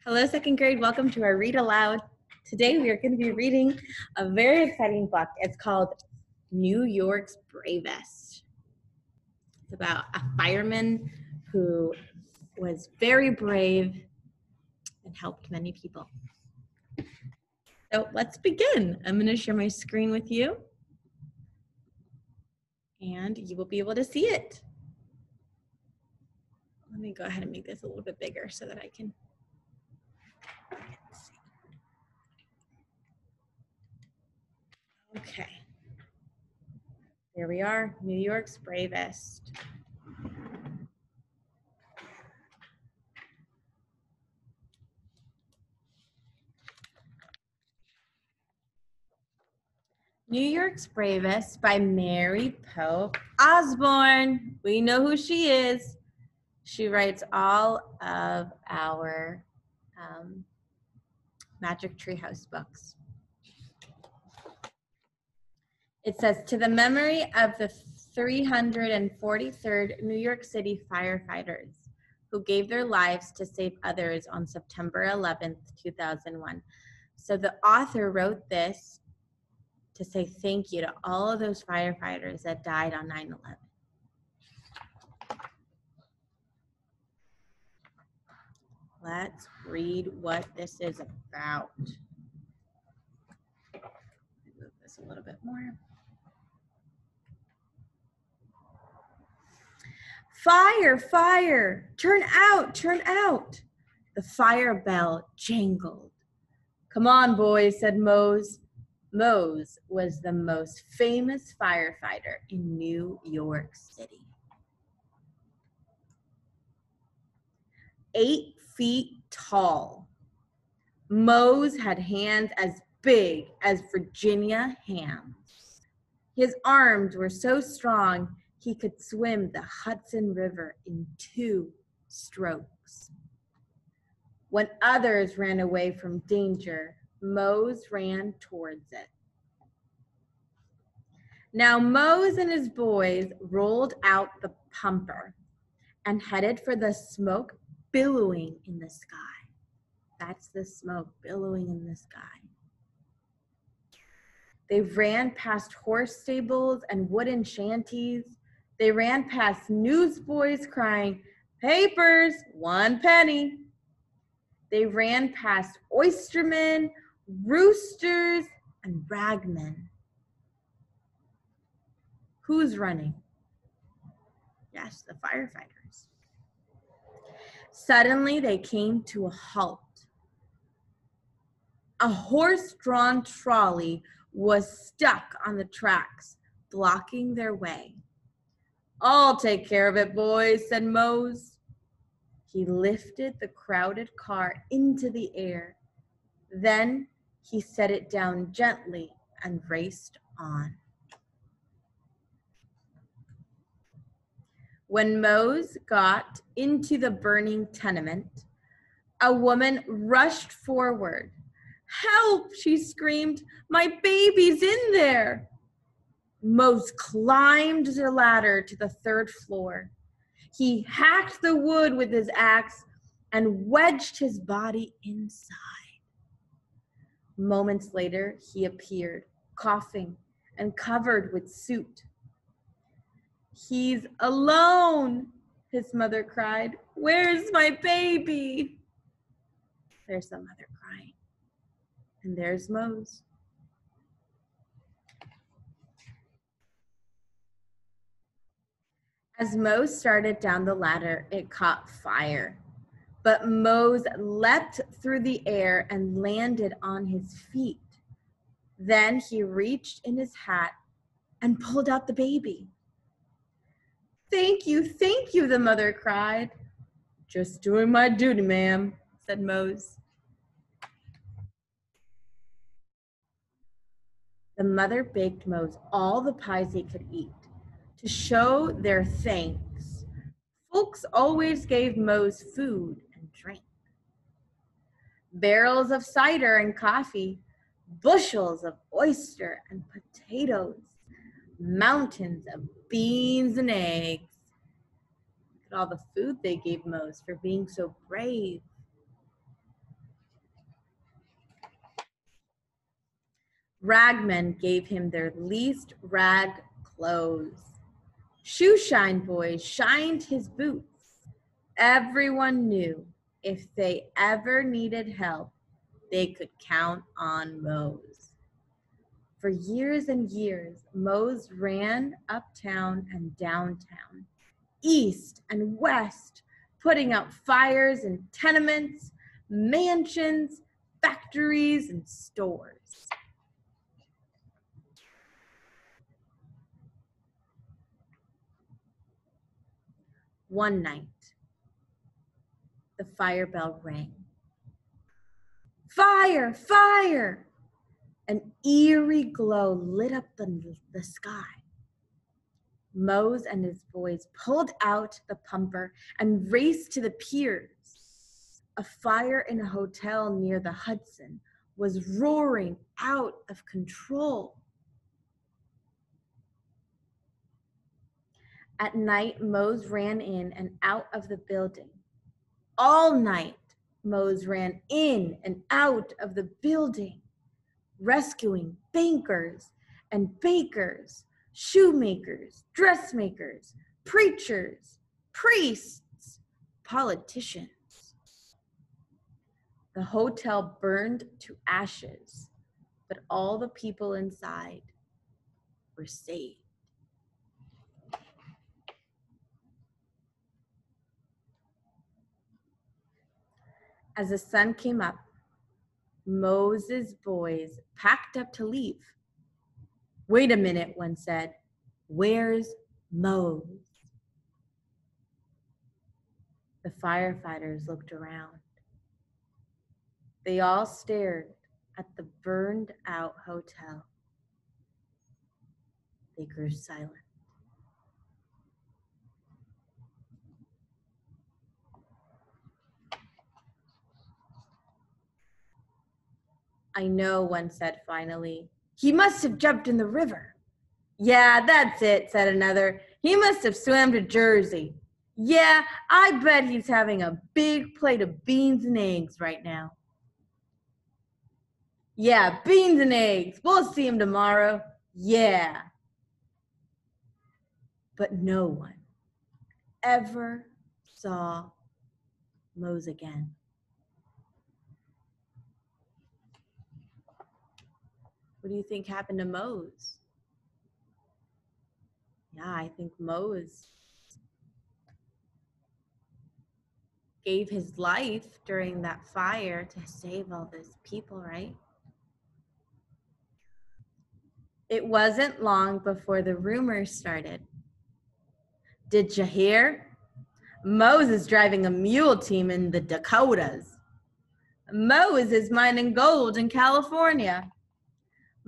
Hello, second grade. Welcome to our Read Aloud. Today we are going to be reading a very exciting book. It's called New York's Bravest. It's about a fireman who was very brave and helped many people. So let's begin. I'm going to share my screen with you, and you will be able to see it. Let me go ahead and make this a little bit bigger so that I can see. Okay. Here we are, New York's Bravest. New York's Bravest by Mary Pope Osborne. We know who she is. She writes all of our Magic Treehouse books. It says, to the memory of the 343rd New York City firefighters who gave their lives to save others on September 11th, 2001. So the author wrote this to say thank you to all of those firefighters that died on 9/11. Let's read what this is about. Move this a little bit more. Fire, fire, turn out, turn out. The fire bell jangled. Come on, boys, said Mose. Mose was the most famous firefighter in New York City. 8 feet tall. Mose had hands as big as Virginia hams. His arms were so strong he could swim the Hudson River in 2 strokes. When others ran away from danger, Mose ran towards it. Now Mose and his boys rolled out the pumper and headed for the smoke billowing in the sky. That's the smoke billowing in the sky. They ran past horse stables and wooden shanties. They ran past newsboys crying, papers, 1 penny. They ran past oystermen, roosters, and ragmen. Who's running? Yes, the firefighters. Suddenly, they came to a halt. A horse-drawn trolley was stuck on the tracks, blocking their way. I'll take care of it, boys, said Mose. He lifted the crowded car into the air. Then he set it down gently and raced on. When Mose got into the burning tenement, a woman rushed forward. Help, she screamed, my baby's in there. Mose climbed the ladder to the 3rd floor. He hacked the wood with his axe and wedged his body inside. Moments later, he appeared, coughing and covered with soot. He's alone, his mother cried. Where's my baby? There's the mother crying. And there's Mose. As Mose started down the ladder, it caught fire. But Mose leapt through the air and landed on his feet. Then he reached in his hat and pulled out the baby. Thank you, the mother cried. Just doing my duty, ma'am, said Mose. The mother baked Mose all the pies he could eat. To show their thanks, folks always gave Mose food and drink. Barrels of cider and coffee, bushels of oyster and potatoes, mountains of beans and eggs. Look at all the food they gave Mose for being so brave. Ragmen gave him their least rag clothes. Shoeshine boys shined his boots. Everyone knew if they ever needed help, they could count on Mose. For years and years, Mose ran uptown and downtown, east and west, putting out fires in tenements, mansions, factories, and stores. One night, the fire bell rang. Fire! Fire! An eerie glow lit up the sky. Mose and his boys pulled out the pumper and raced to the piers. A fire in a hotel near the Hudson was roaring out of control. At night, Mose ran in and out of the building. All night, Mose ran in and out of the building, rescuing bankers and bakers, shoemakers, dressmakers, preachers, priests, politicians. The hotel burned to ashes, but all the people inside were saved. As the sun came up, Moses' boys packed up to leave. Wait a minute, one said. Where's Mose? The firefighters looked around. They all stared at the burned out hotel. They grew silent. I know, one said finally. He must have jumped in the river. Yeah, that's it, said another. He must have swam to Jersey. Yeah, I bet he's having a big plate of beans and eggs right now. Yeah, beans and eggs. We'll see him tomorrow. Yeah. But no one ever saw Mose again. What do you think happened to Mose? Yeah, I think Mose gave his life during that fire to save all those people, right? It wasn't long before the rumors started. Did you hear? Mose is driving a mule team in the Dakotas. Mose is mining gold in California.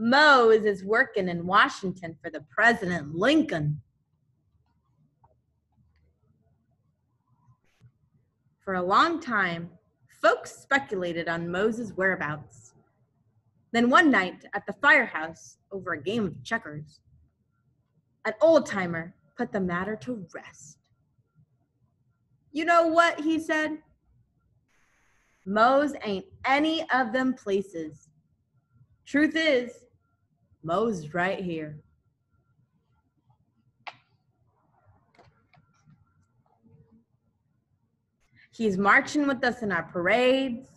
Mose is working in Washington for the President Lincoln. For a long time, folks speculated on Mose's whereabouts. Then one night at the firehouse over a game of checkers, an old-timer put the matter to rest. You know what, he said? Mose ain't any of them places. Truth is, Mose's right here. He's marching with us in our parades.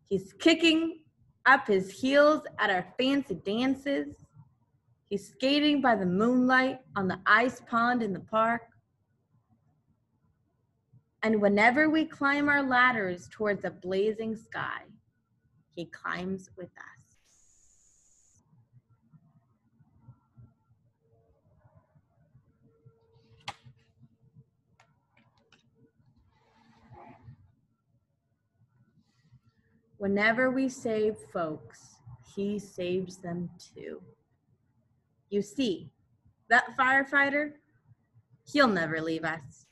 He's kicking up his heels at our fancy dances. He's skating by the moonlight on the ice pond in the park. And whenever we climb our ladders towards a blazing sky, he climbs with us. Whenever we save folks, he saves them too. You see, that firefighter, he'll never leave us.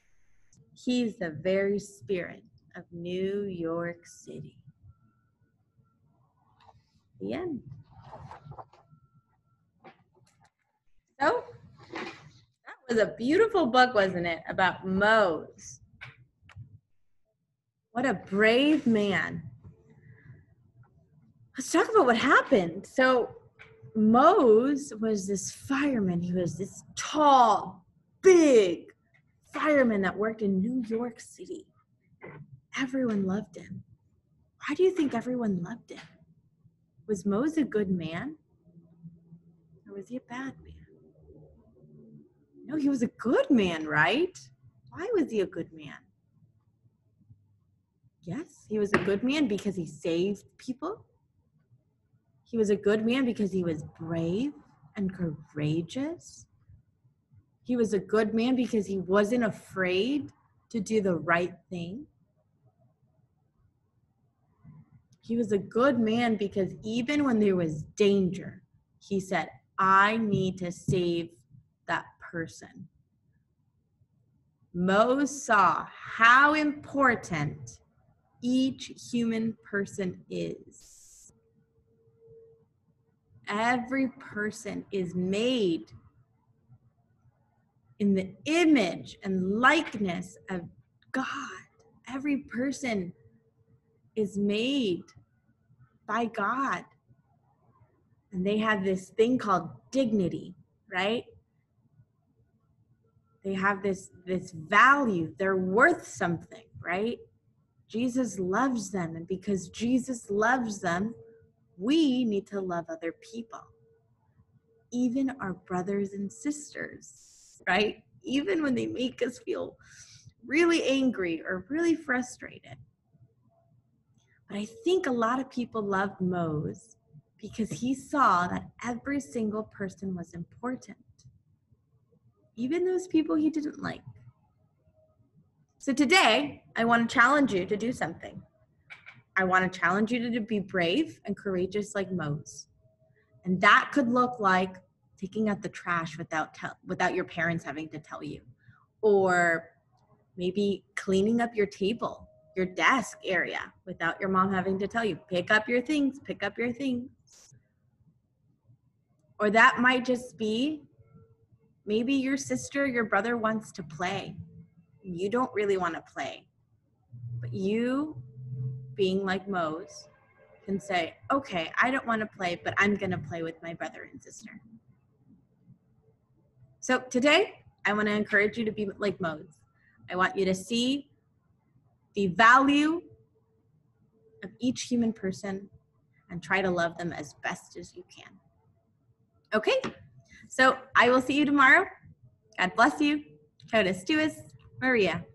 He's the very spirit of New York City. The end. So, that was a beautiful book, wasn't it? About Mose. What a brave man. Let's talk about what happened. So, Mose was this fireman. He was this tall, big fireman that worked in New York City. Everyone loved him. Why do you think everyone loved him? Was Mose a good man? Or was he a bad man? No, he was a good man, right? Why was he a good man? Yes, he was a good man because he saved people. He was a good man because he was brave and courageous. He was a good man because he wasn't afraid to do the right thing. He was a good man because even when there was danger, he said, I need to save that person. Moses saw how important each human person is. Every person is made in the image and likeness of God. Every person is made by God. And they have this thing called dignity, right? They have this value. They're worth something, right? Jesus loves them. And because Jesus loves them, we need to love other people. Even our brothers and sisters, right? Even when they make us feel really angry or really frustrated. But I think a lot of people loved Moses because he saw that every single person was important. Even those people he didn't like. So today, I want to challenge you to do something. I want to challenge you to be brave and courageous like Moses. And that could look like taking out the trash without your parents having to tell you. Or maybe cleaning up your table, your desk area, without your mom having to tell you. Pick up your things, pick up your things. Or that might just be, maybe your sister, your brother wants to play. You don't really want to play. But you, being like Moses, can say, okay, I don't want to play, but I'm going to play with my brother and sister. So today, I want to encourage you to be like Moses. I want you to see the value of each human person and try to love them as best as you can. Okay? So I will see you tomorrow. God bless you. Totus tuus, Maria.